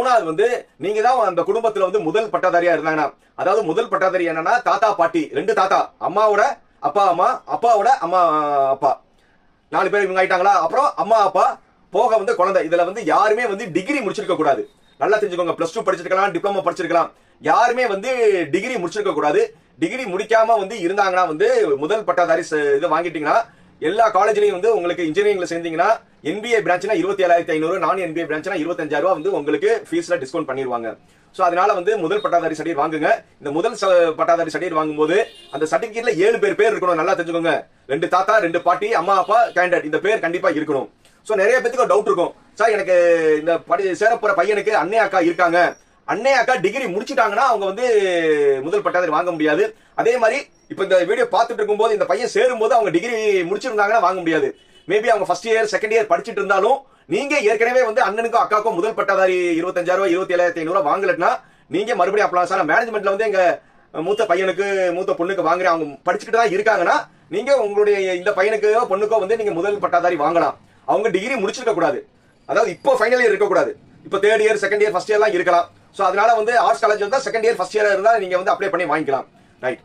மூணாவது வந்து நீங்க தான் அந்த குடும்பத்துல வந்து முதல் பட்டாதாரியா இருந்தாங்கன்னா, அதாவது முதல் பட்டாதாரி என்னன்னா தாத்தா பாட்டி, 2 தாத்தா, அம்மாவோட அப்பா அம்மா, அப்பாவோட அம்மா அப்பா, 4 பேர் இவங்க ஆயிட்டாங்களா. அப்புறம் அம்மா அப்பா போக வந்து குழந்தை. இதுல வந்து யாருமே வந்து டிகிரி முடிச்சிருக்க கூடாது. நல்லா தெரிஞ்சுக்கோங்க. +2 படிச்சிருக்கலாம், டிப்ளமோ படிச்சிருக்கலாம். யாருமே வந்து டிகிரி முடிச்சிருக்க கூடாது. டிகிரி முடிக்காம வந்து இருந்தாங்கன்னா வந்து முதல் பட்டாதாரி இதை வாங்கிட்டீங்கன்னா, எல்லா காலேஜ்லயும் வந்து உங்களுக்கு இன்ஜினியரிங்ல சேர்ந்தீங்கன்னா NBA பிரான்ச்னா 27,500, நான் NBA பிரான்ச்னா 25,000 வந்து உங்களுக்கு ஃபீஸ்ல டிஸ்கவுண்ட் பண்ணிடுவாங்க. சோ அதனால வந்து முதல் பட்டாதாரி சர்டிஃபிகேட் வாங்குங்க. இந்த முதல் பட்டாதாரி சர்டிஃபிகேட் வாங்கும்போது அந்த சர்டிஃபிகேட்ல 7 பேர் இருக்கணும். நல்லா தெரிஞ்சுக்கோங்க. 2 தாத்தா, 2 பாட்டி, அம்மா அப்பா, கேண்டிடேட், இந்த பேர் கண்டிப்பா இருக்கணும். சோ நிறைய பேருக்கு டவுட் இருக்கும், சார் எனக்கு இந்த சேரப்போற பையனுக்கு அண்ணே அக்கா இருக்காங்க, அண்ணே அக்கா டிகிரி முடிச்சிட்டாங்கன்னா அவங்க வந்து முதல் பட்டாதாரி வாங்க முடியாது. அதே மாதிரி இப்ப இந்த வீடியோ பார்த்துட்டு இருக்கும்போது இந்த பையன் சேரும்போது அவங்க டிகிரி முடிச்சிருந்தாங்கன்னா வாங்க முடியாது. மேபி அவங்க ஃபர்ஸ்ட் இயர் செகண்ட் இயர் படிச்சிட்டு இருந்தாலும் நீங்க ஏற்கனவே வந்து அண்ணனுக்கும் அக்காவுக்கும் முதல் பட்டாதாரி 25,000 27,500 வாங்கலன்னா நீங்க மறுபடியும் அப்ளை. சார் மேனேஜ்மெண்ட்ல வந்து எங்க மூத்த பையனுக்கு மூத்த பொண்ணுக்கு வாங்குறேன், அவங்க படிச்சுட்டு தான் இருக்காங்கன்னா நீங்க உங்களுடைய இந்த பையனுக்கோ பொண்ணுக்கோ வந்து நீங்க முதல் பட்டாதாரி வாங்கலாம். அவங்க டிகிரி முடிச்சிருக்க கூடாது. அதாவது இப்போ ஃபைனல் இயர் இருக்க கூடாது. இப்போ third year second year first இயர்லாம் இருக்கலாம். சோ அதனால வந்து ஆர்ட்ஸ் காலேஜ் இருந்தா செகண்ட் இயர் ஃபர்ஸ்ட் இயர் இருந்தா நீங்க வந்து அப்ளை பண்ணி வாங்கிக்கலாம். ரைட்.